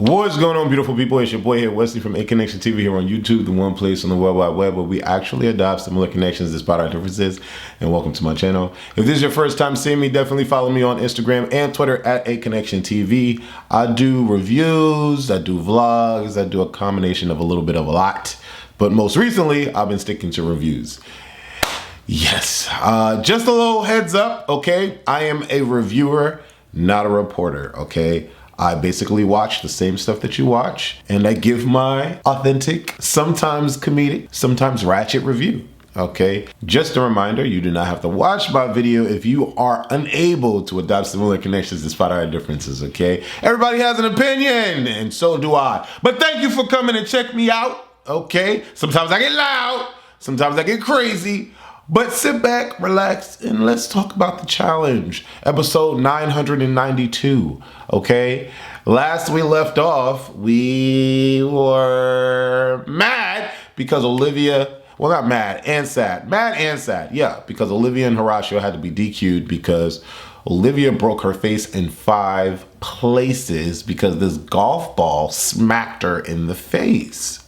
What's going on, beautiful people? It's your boy here, Wesley from A Connection TV here on YouTube, the one place on the World Wide Web where we actually adopt similar connections despite our differences. And welcome to my channel. If this is your first time seeing me, definitely follow me on Instagram and Twitter at A Connection TV. I do reviews, I do vlogs, I do a combination of a little bit of a lot. But most recently, I've been sticking to reviews. Yes, just a little heads up, okay? I am a reviewer, not a reporter, okay? I basically watch the same stuff that you watch, and I give my authentic, sometimes comedic, sometimes ratchet review, okay? Just a reminder, you do not have to watch my video if you are unable to adopt similar connections despite our differences, okay? Everybody has an opinion, and so do I. But thank you for coming and check me out, okay? Sometimes I get loud, sometimes I get crazy, but sit back, relax, and let's talk about the challenge. Episode 992, okay? Last we left off, we were mad because Olivia, well, not mad and sad. Mad and sad, yeah, because Olivia and Horacio had to be DQ'd because Olivia broke her face in 5 places because this golf ball smacked her in the face.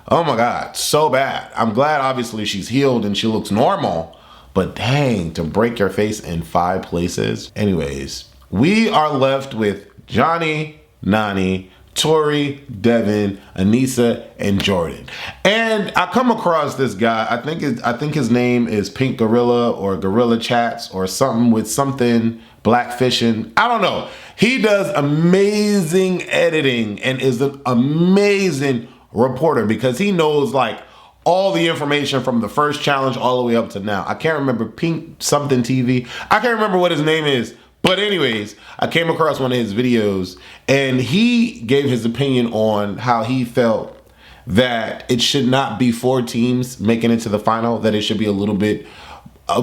Oh my God, so bad. I'm glad obviously she's healed and she looks normal, but dang, to break your face in 5 places. Anyways, we are left with Johnny, Nany, Tori, Devin, Aneesa, and Jordan. And I come across this guy, I think his name is Pink Gorilla or Gorilla Chats or something with something blackfishing. I don't know. He does amazing editing and is an amazing reporter because he knows like all the information from the first challenge all the way up to now. I can't remember Pink something TV. I can't remember what his name is. But anyways, I came across one of his videos and he gave his opinion on how he felt that it should not be 4 teams making it to the final, that it should be a little bit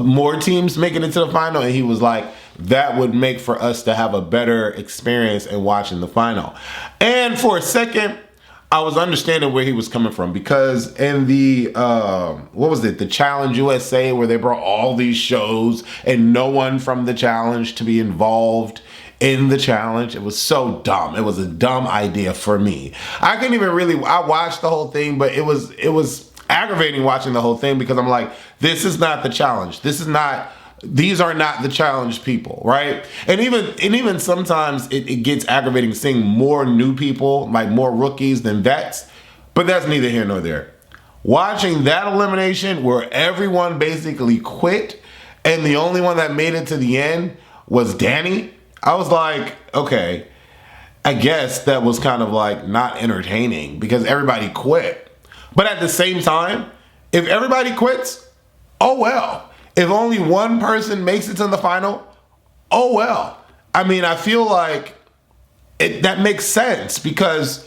more teams making it to the final. And he was like, that would make for us to have a better experience in watching the final. And for a second, I was understanding where he was coming from because in the, what was it? The Challenge USA where they brought all these shows and no one from the challenge to be involved in the challenge. It was so dumb. It was a dumb idea for me. I couldn't even really, I watched the whole thing, but it was aggravating watching the whole thing because I'm like, this is not the challenge. These are not the challenge people, right? And even sometimes it gets aggravating seeing more new people, like more rookies than vets, but that's neither here nor there. Watching that elimination where everyone basically quit and the only one that made it to the end was Danny, I was like, okay, I guess that was kind of like not entertaining because everybody quit. But at the same time, if everybody quits, oh well. If only one person makes it to the final, oh well. I mean, I feel like that makes sense because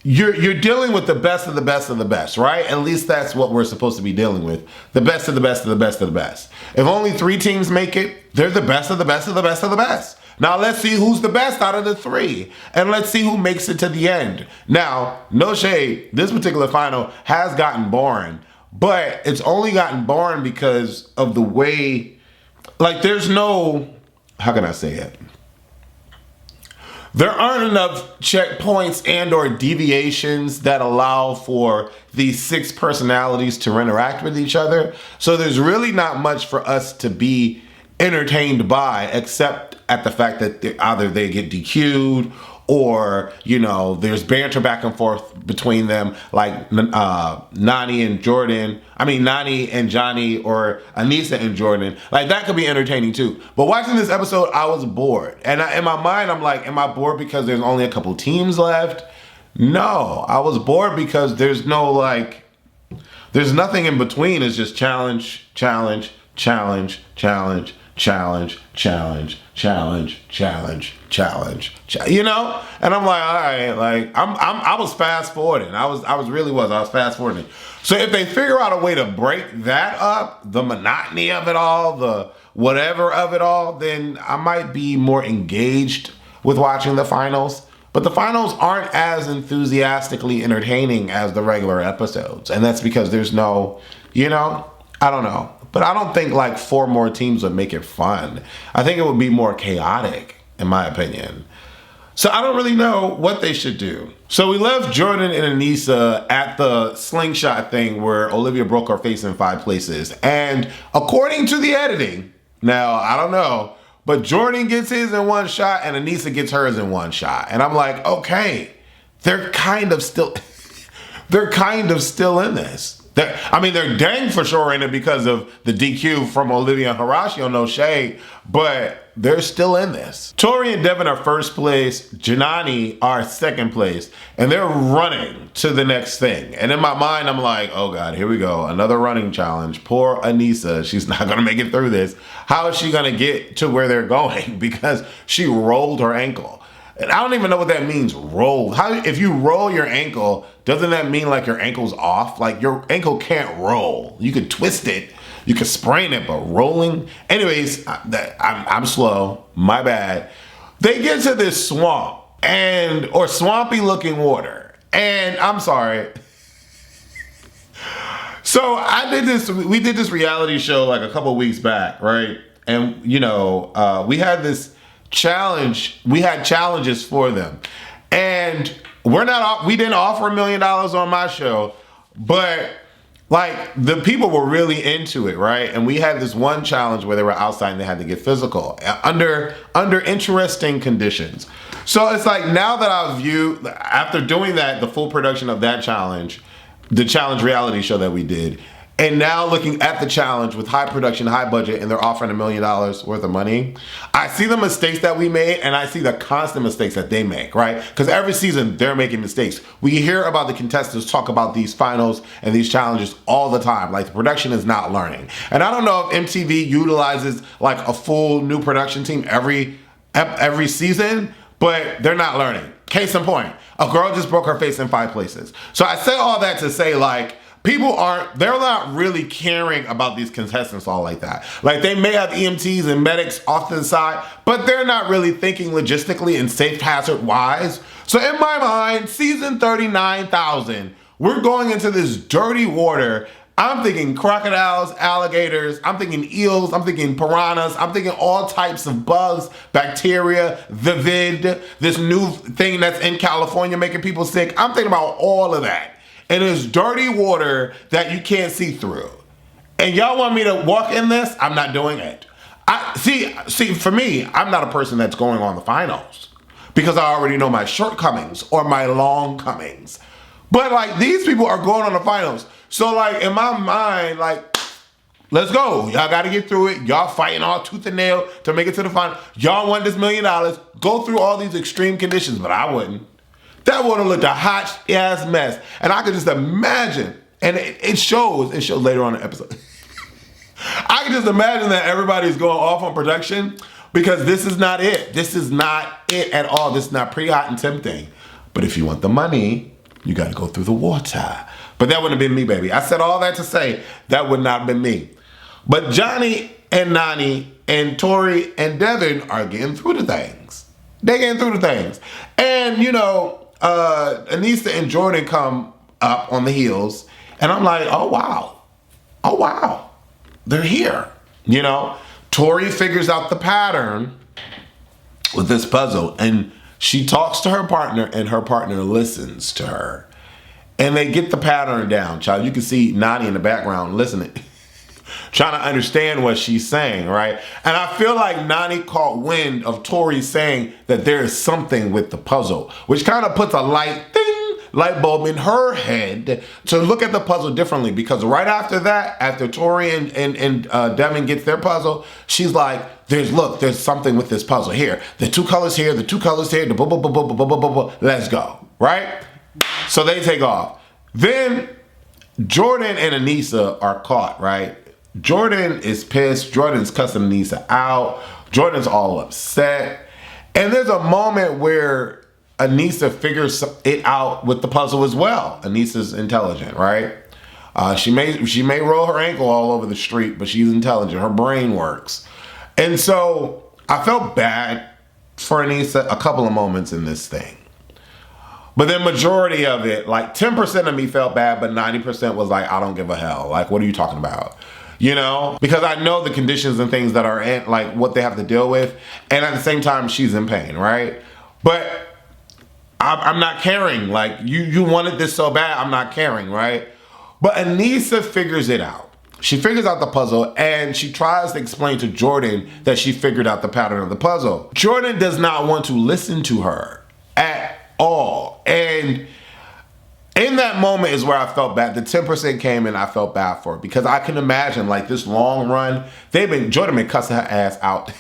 you're dealing with the best of the best of the best, right? At least that's what we're supposed to be dealing with. The best of the best of the best of the best. If only 3 teams make it, they're the best of the best of the best of the best. Now let's see who's the best out of the 3. And let's see who makes it to the end. Now, no shade, this particular final has gotten boring. But it's only gotten boring because of the way, like there's no, how can I say it? There aren't enough checkpoints and or deviations that allow for these 6 personalities to interact with each other. So there's really not much for us to be entertained by except at the fact that either they get DQ'd or, you know, there's banter back and forth between them, like Nany and Jordan. I mean, Nany and Johnny or Aneesa and Jordan. Like, that could be entertaining too. But watching this episode, I was bored. And in my mind, I'm like, am I bored because there's only a couple teams left? No, I was bored because there's no, like, there's nothing in between. It's just challenge, challenge, challenge, challenge, challenge, challenge, challenge, challenge, challenge, you know? And I'm like, all right, like I was fast forwarding. I was fast forwarding. So if they figure out a way to break that up, the monotony of it all, the whatever of it all, then I might be more engaged with watching the finals. But the finals aren't as enthusiastically entertaining as the regular episodes. And that's because there's no, you know, I don't know. But I don't think like 4 more teams would make it fun. I think it would be more chaotic, in my opinion. So I don't really know what they should do. So we left Jordan and Aneesa at the slingshot thing where Olivia broke her face in 5 places. And according to the editing, now I don't know, but Jordan gets his in 1 shot and Aneesa gets hers in 1 shot. And I'm like, okay, they're kind of still in this. They're dang for sure in it because of the DQ from Olivia and Horacio, no shade, but they're still in this. Tori and Devin are first place, Janani are second place, and they're running to the next thing. And in my mind, I'm like, oh God, here we go. Another running challenge. Poor Aneesa, she's not gonna make it through this. How is she gonna get to where they're going? Because she rolled her ankle. And I don't even know what that means, roll. If you roll your ankle, doesn't that mean like your ankle's off? Like your ankle can't roll. You could twist it, you could sprain it, but rolling? Anyways, I'm slow, my bad. They get to this swamp or swampy looking water. And I'm sorry. So we did this reality show like a couple weeks back, right? And we had this challenge. We had challenges for them, and we didn't offer $1 million on my show, but like the people were really into it, right? And we had this one challenge where they were outside and they had to get physical under interesting conditions. So it's like, now that after doing that, the full production of that challenge, the challenge reality show that we did, and now looking at the challenge with high production, high budget, and they're offering $1 million worth of money, I see the mistakes that we made, and I see the constant mistakes that they make, right? Because every season, they're making mistakes. We hear about the contestants talk about these finals and these challenges all the time. Like, the production is not learning. And I don't know if MTV utilizes like a full new production team every season, but they're not learning. Case in point, a girl just broke her face in 5 places. So I say all that to say, like, they're not really caring about these contestants all like that. Like, they may have EMTs and medics off to the side, but they're not really thinking logistically and safe hazard wise. So in my mind, season 39,000, we're going into this dirty water. I'm thinking crocodiles, alligators, I'm thinking eels, I'm thinking piranhas, I'm thinking all types of bugs, bacteria, the vid, this new thing that's in California making people sick. I'm thinking about all of that. And it's dirty water that you can't see through. And y'all want me to walk in this? I'm not doing it. See, for me, I'm not a person that's going on the finals because I already know my shortcomings or my longcomings. But like, these people are going on the finals. So like, in my mind, like, let's go. Y'all got to get through it. Y'all fighting all tooth and nail to make it to the final. Y'all want this $1 million. Go through all these extreme conditions, but I wouldn't. That would have looked a hot ass mess. And I could just imagine, and it shows later on in the episode. I can just imagine that everybody's going off on production because this is not it. This is not it at all. This is not Pretty Hot and Tempting. But if you want the money, you got to go through the water. But that wouldn't have been me, baby. I said all that to say that would not have been me. But Johnny and Nany and Tori and Devin are getting through the things. They're getting through the things. And, Aneesa and Jordan come up on the heels, and I'm like, oh wow, they're here. Tori figures out the pattern with this puzzle, and she talks to her partner, and her partner listens to her, and they get the pattern down. Child, you can see Nany in the background listening, trying to understand what she's saying, right? And I feel like Nany caught wind of Tori saying that there is something with the puzzle, which kind of puts a light bulb in her head to look at the puzzle differently. Because right after that, after Tori and Devin gets their puzzle, she's like, there's something with this puzzle here. The 2 colors here, the 2 colors here, the blah, blah, blah, blah, blah, blah, blah, blah. Let's go, right? So they take off. Then Jordan and Aneesa are caught, right? Jordan is pissed. Jordan's cussing Aneesa out. Jordan's all upset. And there's a moment where Aneesa figures it out with the puzzle as well. Aneesa's intelligent, right? She may roll her ankle all over the street, but she's intelligent. Her brain works. And so I felt bad for Aneesa a couple of moments in this thing. But then majority of it, like 10% of me felt bad, but 90% was like, I don't give a hell. Like, what are you talking about? Because I know the conditions and things that are in, like what they have to deal with. And at the same time, she's in pain, right? But I'm not caring. Like, you wanted this so bad, I'm not caring, right? But Aneesa figures it out. She figures out the puzzle, and she tries to explain to Jordan that she figured out the pattern of the puzzle. Jordan does not want to listen to her at all. And in that moment is where I felt bad. The 10% came and I felt bad for her, because I can imagine, like, this long run, Jordan been cussing her ass out.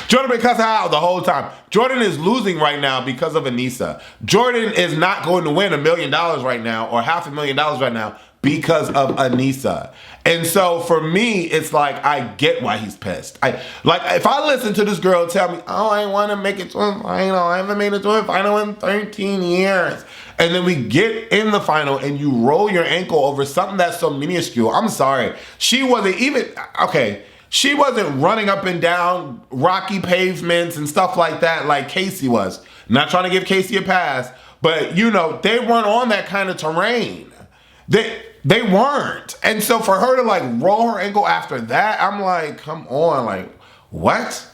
Jordan been cussing her out the whole time. Jordan is losing right now because of Aneesa. Jordan is not going to win $1 million right now, or $500,000 right now, because of Aneesa. And so for me, it's like, I get why he's pissed. If I listen to this girl tell me, oh, I want to make it to a final, I haven't made it to a final in 13 years. And then we get in the final and you roll your ankle over something that's so minuscule. I'm sorry. She wasn't even, okay, she wasn't running up and down rocky pavements and stuff like that like Casey was. Not trying to give Casey a pass, but you know, they weren't on that kind of terrain. They weren't. And so for her to like roll her ankle after that, I'm like, come on, like, what?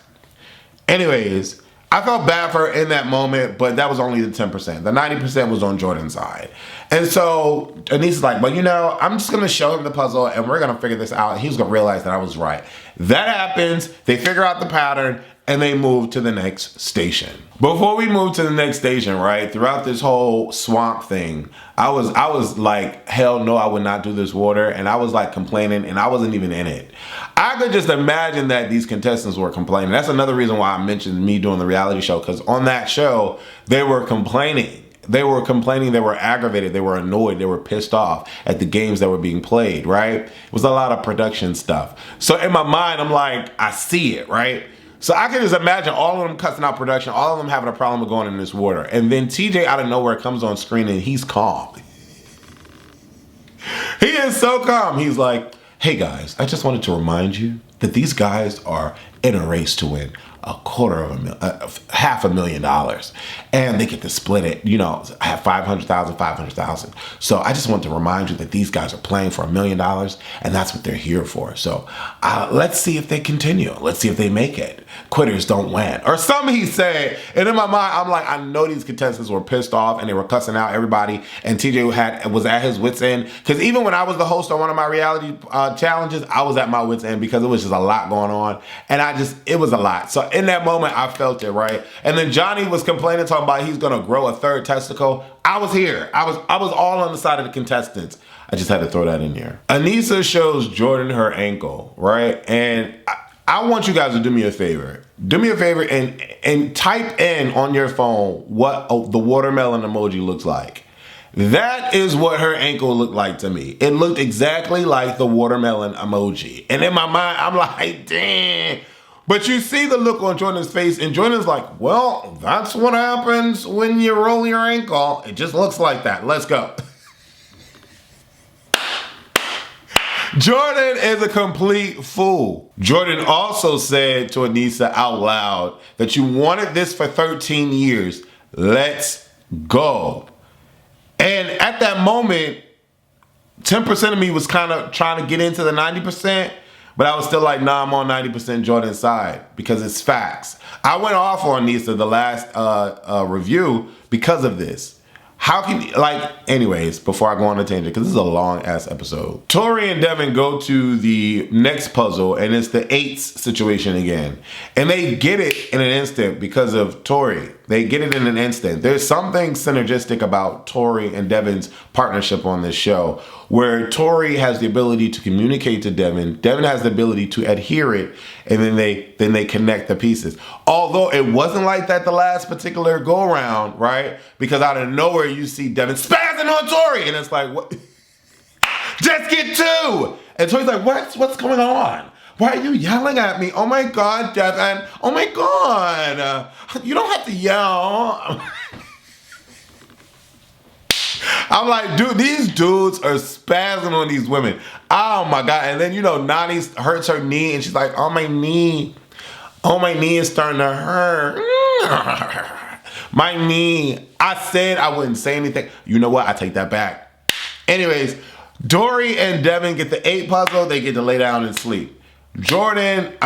Anyways, I felt bad for her in that moment, but that was only the 10%. The 90% was on Jordan's side. And so Aneesa's like, well, you know, I'm just going to show him the puzzle and we're going to figure this out. And he's going to realize that I was right. That happens. They figure out the pattern and they move to the next station. Before we move to the next station, right, throughout this whole swamp thing, I was like, hell no, I would not do this water. And I was like complaining and I wasn't even in it. I could just imagine that these contestants were complaining. That's another reason why I mentioned me doing the reality show, because on that show, they were complaining. They were complaining, they were aggravated, they were annoyed, they were pissed off at the games that were being played, right? It was a lot of production stuff. So in my mind, I'm like, I see it, right? So I can just imagine all of them cussing out production, all of them having a problem with going in this water. And then TJ out of nowhere comes on screen and he's calm. He is so calm. He's like, hey guys, I just wanted to remind you that these guys are in a race to win $500,000, and they get to split it. You know, I have 500,000, 500,000. So I just want to remind you that these guys are playing for $1 million, and that's what they're here for. So let's see if they continue. Let's see if they make it. Quitters don't win, or something he said. And in my mind, I'm like, I know these contestants were pissed off and they were cussing out everybody. And TJ was at his wit's end, because even when I was the host on one of my reality challenges, I was at my wit's end because it was just a lot going on, and it was a lot. So in that moment, I felt it, right? And then Johnny was complaining, talking about he's gonna grow a third testicle. I was here. I was all on the side of the contestants. I just had to throw that in there. Aneesa shows Jordan her ankle, right? And I want you guys to do me a favor. Do me a favor and type in on your phone what the watermelon emoji looks like. That is what her ankle looked like to me. It looked exactly like the watermelon emoji. And in my mind, I'm like, damn. But you see the look on Jordan's face, and Jordan's like, well, that's what happens when you roll your ankle. It just looks like that. Let's go. Jordan is a complete fool. Jordan also said to Aneesa out loud that you wanted this for 13 years. Let's go. And at that moment, 10% of me was kind of trying to get into the 90%, but I was still like, nah, I'm on 90% Jordan's side because it's facts. I went off on Aneesa the last review because of this. How can you, anyways, before I go on a tangent, because this is a long ass episode. Tori and Devin go to the next puzzle, and it's the 8s situation again. And they get it in an instant because of Tori. They get it in an instant. There's something synergistic about Tori and Devin's partnership on this show, where Tori has the ability to communicate to Devin. Devin has the ability to adhere it, and then they connect the pieces. Although it wasn't like that the last particular go around, right? Because out of nowhere you see Devin spazzing on Tori, and it's like, what? Just get 2. And Tori's like, what's going on? Why are you yelling at me? Oh my God, Devin. Oh my God. You don't have to yell. I'm like, dude, these dudes are spazzing on these women. Oh my God. And then, Nani hurts her knee and she's like, oh, my knee. Oh, my knee is starting to hurt. My knee. I said I wouldn't say anything. You know what? I take that back. Anyways, Dory and Devin get the 8 puzzle. They get to lay down and sleep. Janani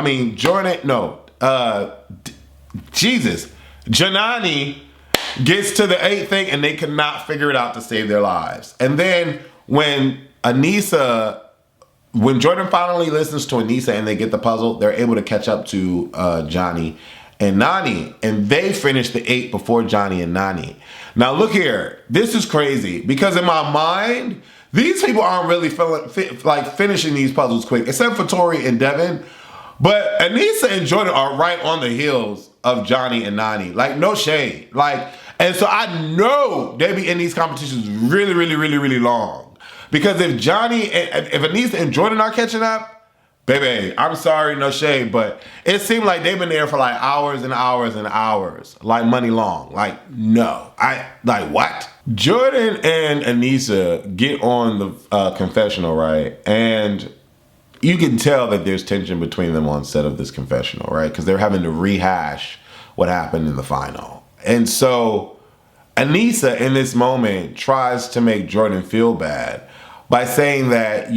gets to the 8 thing and they could not figure it out to save their lives. And then when Jordan finally listens to Aneesa and they get the puzzle, they're able to catch up to Johnny and Nany, and they finish the 8 before Johnny and Nany. Now look here, this is crazy because in my mind, these people aren't really finishing these puzzles quick, except for Tori and Devin. But Aneesa and Jordan are right on the heels of Johnny and Nany. Like, no shade. Like, and so I know they be in these competitions really, really, really, really long. Because if Aneesa and Jordan are catching up, baby, I'm sorry, no shade, but it seemed like they've been there for like hours and hours and hours, like money long. Like, no. What? Jordan and Aneesa get on the confessional, right? And you can tell that there's tension between them on set of this confessional, right? Because they're having to rehash what happened in the final. And so Aneesa, in this moment, tries to make Jordan feel bad by saying that,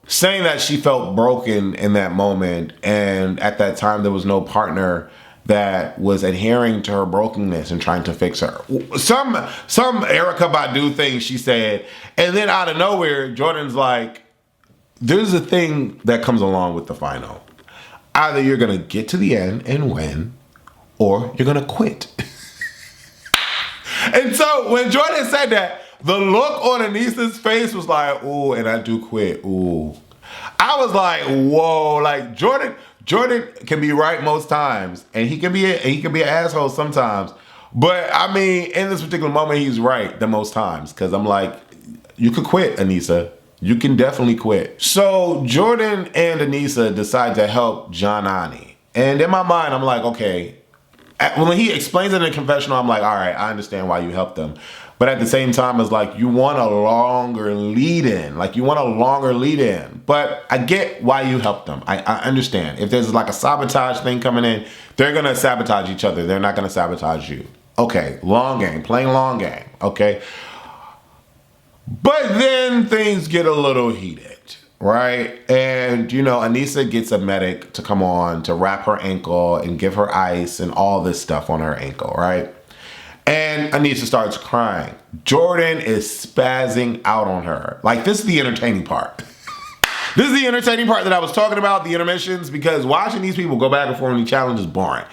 saying that she felt broken in that moment, and at that time there was no partner that was adhering to her brokenness and trying to fix her. Some Erykah Badu thing she said, and then out of nowhere, Jordan's like, there's a thing that comes along with the final. Either you're gonna get to the end and win, or you're gonna quit. And so when Jordan said that, the look on Aneesa's face was like, ooh, and I do quit, ooh. I was like, whoa, like Jordan can be right most times, and he can be an asshole sometimes. But I mean, in this particular moment, he's right the most times, because I'm like, you could quit, Aneesa. You can definitely quit. So Jordan and Aneesa decide to help Johnny. And in my mind, I'm like, okay. When he explains it in the confessional, I'm like, all right, I understand why you helped them. But at the same time, it's like, you want a longer lead in. But I get why you helped them. I understand. If there's like a sabotage thing coming in, they're going to sabotage each other. They're not going to sabotage you. Okay, long game, playing long game, okay? But then things get a little heated, right? And, Aneesa gets a medic to come on to wrap her ankle and give her ice and all this stuff on her ankle, right? And Aneesa starts crying. Jordan is spazzing out on her. Like, this is the entertaining part. This is the entertaining part that I was talking about, the intermissions, because watching these people go back and forth in the challenge is boring.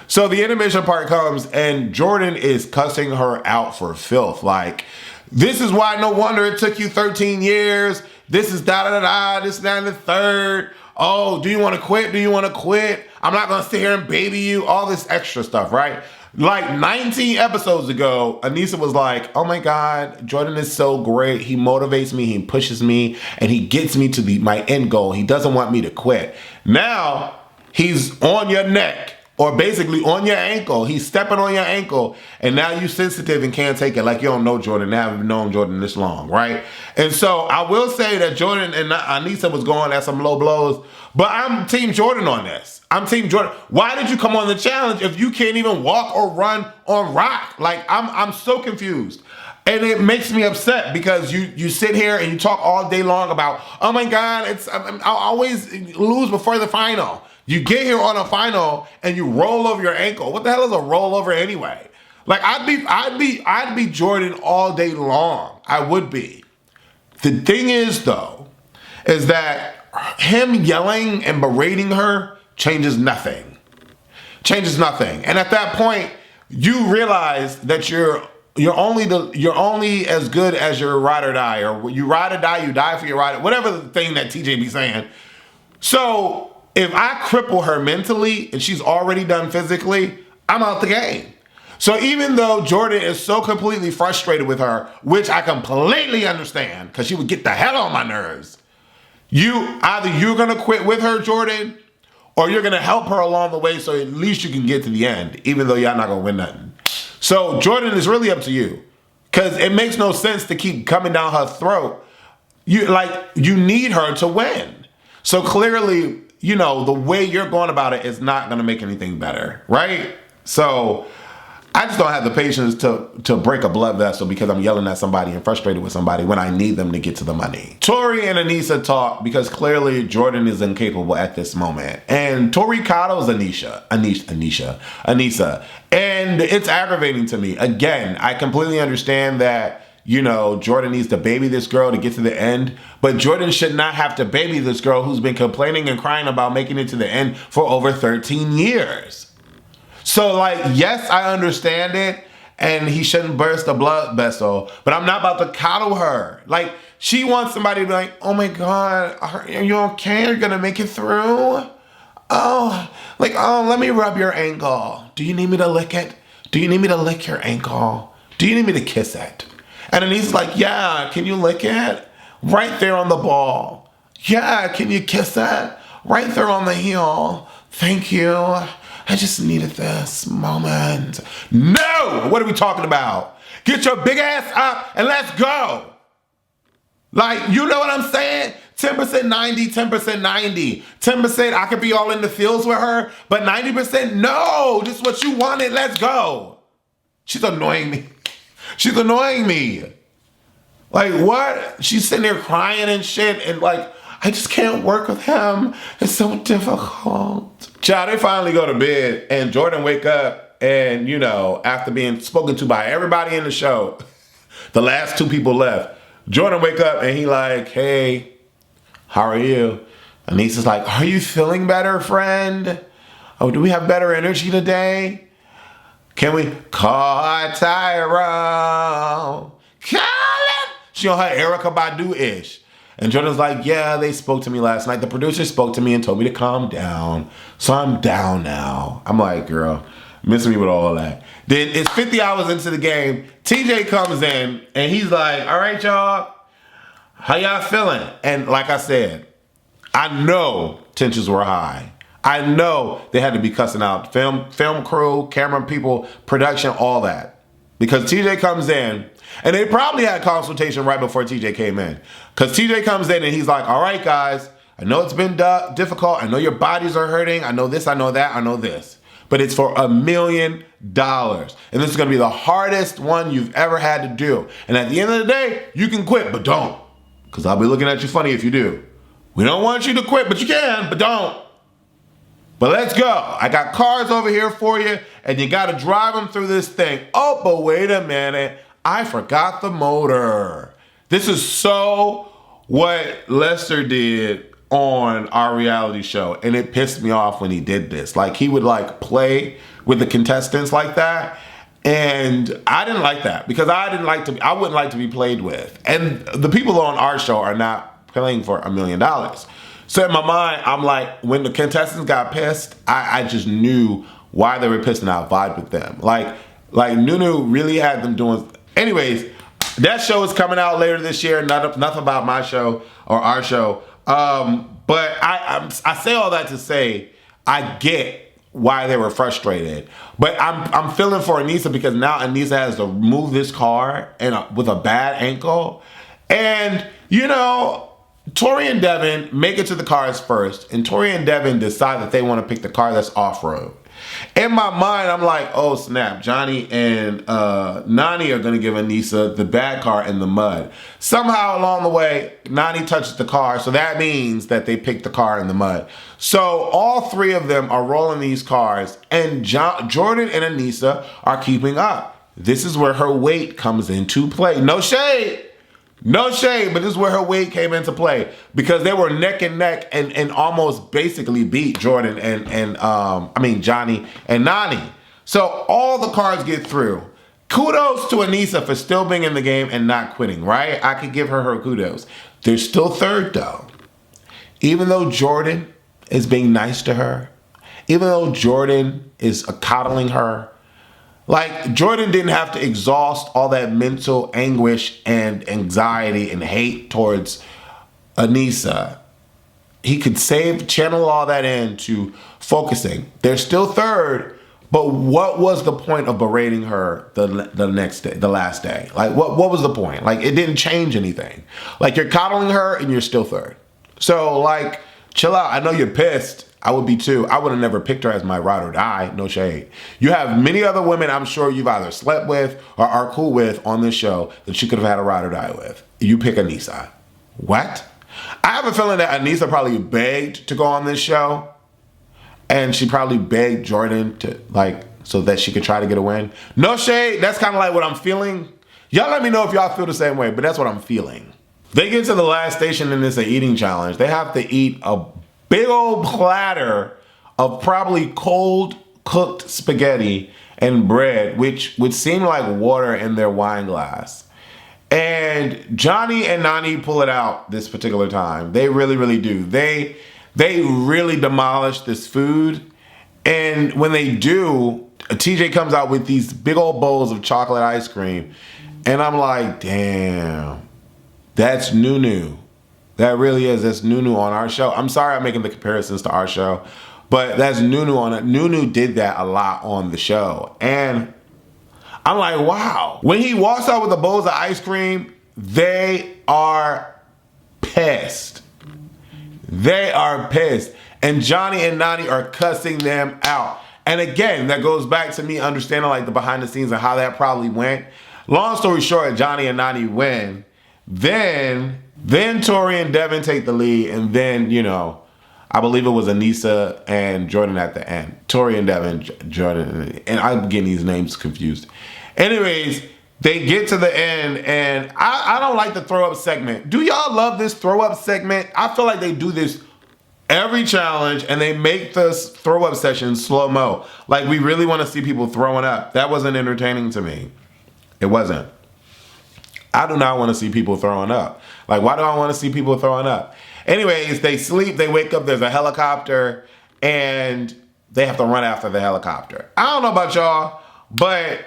So the intermission part comes, and Jordan is cussing her out for filth. Like, this is why no wonder it took you 13 years. This is da-da-da-da, this, that, and the third. Oh, do you want to quit? Do you want to quit? I'm not going to sit here and baby you. All this extra stuff, right? Like 19 episodes ago, Aneesa was like, oh my God, Jordan is so great. He motivates me, he pushes me, and he gets me to my end goal. He doesn't want me to quit. Now, he's on your neck, or basically on your ankle. He's stepping on your ankle, and now you're sensitive and can't take it, like you don't know Jordan. Now you've known Jordan this long, right? And so I will say that Jordan and Aneesa was going at some low blows, but I'm Team Jordan on this. I'm Team Jordan. Why did you come on the challenge if you can't even walk or run on rock? Like, I'm so confused. And it makes me upset because you sit here and you talk all day long about, oh my God, I'll always lose before the final. You get here on a final and you roll over your ankle. What the hell is a rollover anyway? Like, I'd be Jordan all day long. I would be. The thing is, though, is that him yelling and berating her changes nothing. And at that point, you realize that you're only as good as your ride or die, or you ride or die, you die for your ride, whatever the thing that TJ be saying. So if I cripple her mentally and she's already done physically, I'm out the game. So even though Jordan is so completely frustrated with her, which I completely understand, because she would get the hell on my nerves, either you're gonna quit with her, Jordan, or you're gonna help her along the way so at least you can get to the end, even though y'all not gonna win nothing. So Jordan, is really up to you, because it makes no sense to keep coming down her throat. You need her to win. So clearly, the way you're going about it is not gonna make anything better, right? So I just don't have the patience to break a blood vessel because I'm yelling at somebody and frustrated with somebody when I need them to get to the money. Tori and Aneesa talk because clearly Jordan is incapable at this moment. And Tori coddles Aneesa. And it's aggravating to me. Again, I completely understand that, you know, Jordan needs to baby this girl to get to the end. But Jordan should not have to baby this girl who's been complaining and crying about making it to the end for over 13 years. So, like, yes, I understand it, and he shouldn't burst a blood vessel, but I'm not about to coddle her. Like, she wants somebody to be like, oh my God, are you okay? Are you gonna make it through? Oh, let me rub your ankle. Do you need me to lick it? Do you need me to lick your ankle? Do you need me to kiss it? And then he's like, yeah, can you lick it? Right there on the ball. Yeah, can you kiss it? Right there on the heel. Thank you. I just needed this moment. No! What are we talking about? Get your big ass up and let's go. Like, you know what I'm saying? 10% 90, 10% 90. 10% I could be all in the fields with her, but 90% no. This is what you wanted. Let's go. She's annoying me. She's annoying me. Like, what? She's sitting there crying and shit and like, I just can't work with him. It's so difficult. Child, they finally go to bed and Jordan wake up and, you know, after being spoken to by everybody in the show, the last two people left, Jordan wake up and he like, hey, how are you? Aneesa's like, are you feeling better, friend? Oh, do we have better energy today? Can we call Tyrone? Call him. She on her Erykah Badu-ish. And Jordan's like, yeah, they spoke to me last night. The producer spoke to me and told me to calm down. So I'm down now. I'm like, girl, missing me with all that. Then it's 50 hours into the game. TJ comes in and he's like, all right, y'all, how y'all feeling? And like I said, I know tensions were high. I know they had to be cussing out film crew, camera people, production, all that. Because TJ comes in, and they probably had consultation right before TJ came in. Because TJ comes in and he's like, all right, guys, I know it's been difficult. I know your bodies are hurting. I know this, I know that, I know this. But it's for $1 million. And this is going to be the hardest one you've ever had to do. And at the end of the day, you can quit, but don't. Because I'll be looking at you funny if you do. We don't want you to quit, but you can, but don't. But let's go. I got cars over here for you, and you got to drive them through this thing. Oh, but wait a minute. I forgot the motor. This is so what Lester did on our reality show, and it pissed me off when he did this. Like, he would like play with the contestants like that, and I didn't like that because I wouldn't like to be played with. And the people on our show are not playing for $1 million. So in my mind, I'm like, when the contestants got pissed, I just knew why they were pissed and I vibed with them. Like Nunu really had them doing. Anyways, that show is coming out later this year. Nothing about my show or our show. But I say all that to say I get why they were frustrated. But I'm feeling for Aneesa because now Aneesa has to move this car with a bad ankle. And, you know, Tori and Devin make it to the cars first. And Tori and Devin decide that they want to pick the car that's off-road. In my mind, I'm like, oh snap, Johnny and Nany are going to give Aneesa the bad car in the mud. Somehow along the way, Nany touches the car, so that means that they picked the car in the mud. So all three of them are rolling these cars, and Jordan and Aneesa are keeping up. This is where her weight comes into play. No shade. No shade, but this is where her weight came into play because they were neck and neck and almost basically beat Jordan and Johnny and Nany. So all the cars get through. Kudos to Aneesa for still being in the game and not quitting, right? I could give her kudos. They're still third though. Even though Jordan is being nice to her, even though Jordan is coddling her, like, Jordan didn't have to exhaust all that mental anguish and anxiety and hate towards Aneesa. He could channel all that into focusing. They're still third, but what was the point of berating her the next day, the last day? Like, what was the point? Like, it didn't change anything. Like, you're coddling her and you're still third. So, like, chill out. I know you're pissed. I would be too. I would have never picked her as my ride or die. No shade. You have many other women I'm sure you've either slept with or are cool with on this show that you could have had a ride or die with. You pick Aneesa. What? I have a feeling that Aneesa probably begged to go on this show. And she probably begged Jordan to, like, so that she could try to get a win. No shade. That's kind of like what I'm feeling. Y'all let me know if y'all feel the same way, but that's what I'm feeling. They get to the last station in this eating challenge. They have to eat a big old platter of probably cold cooked spaghetti and bread, which would seem like water in their wine glass. And Johnny and Nany pull it out this particular time. They really, really do. They really demolish this food. And when they do, TJ comes out with these big old bowls of chocolate ice cream. And I'm like, damn, that's Nunu. That really is. That's Nunu on our show. I'm sorry I'm making the comparisons to our show, but that's Nunu on it. Nunu did that a lot on the show. And I'm like, wow. When he walks out with the bowls of ice cream, they are pissed. They are pissed. And Johnny and Nany are cussing them out. And again, that goes back to me understanding like the behind the scenes and how that probably went. Long story short, Johnny and Nany win. Then Tori and Devin take the lead, and then, you know, I believe it was Aneesa and Jordan at the end. Tori and Devin, Jordan, and I'm getting these names confused. Anyways, they get to the end, and I don't like the throw up segment. Do y'all love this throw up segment? I feel like they do this every challenge, and they make this throw up session slow-mo. Like, we really want to see people throwing up. That wasn't entertaining to me. It wasn't. I do not want to see people throwing up. Like, why do I want to see people throwing up? Anyways, they sleep, they wake up, there's a helicopter, and they have to run after the helicopter. I don't know about y'all, but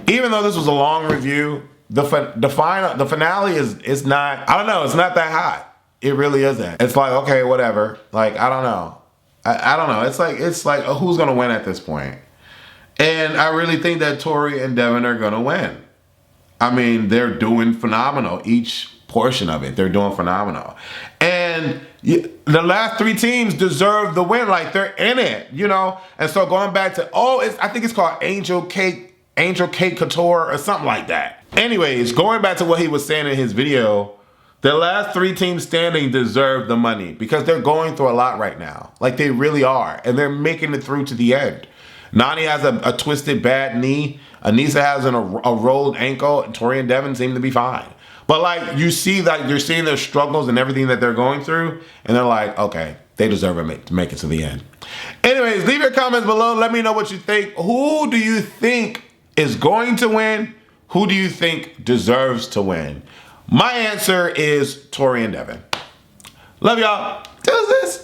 even though this was a long review, the finale is not, I don't know, it's not that hot. It really isn't. It's like, okay, whatever. Like, I don't know. I don't know. It's like who's going to win at this point? And I really think that Tori and Devin are going to win. I mean, they're doing phenomenal. Each portion of it, they're doing phenomenal. And the last three teams deserve the win. Like, they're in it, you know? And so going back to, I think it's called Angel Cake Couture or something like that. Anyways, going back to what he was saying in his video, the last three teams standing deserve the money because they're going through a lot right now. Like, they really are. And they're making it through to the end. Nany has a twisted bad knee. Aneesa has a rolled ankle. And Tori and Devin seem to be fine. But like, you see that you're seeing their struggles and everything that they're going through. And they're like, okay, they deserve it to make it to the end. Anyways, leave your comments below. Let me know what you think. Who do you think is going to win? Who do you think deserves to win? My answer is Tori and Devin. Love y'all. Deuces.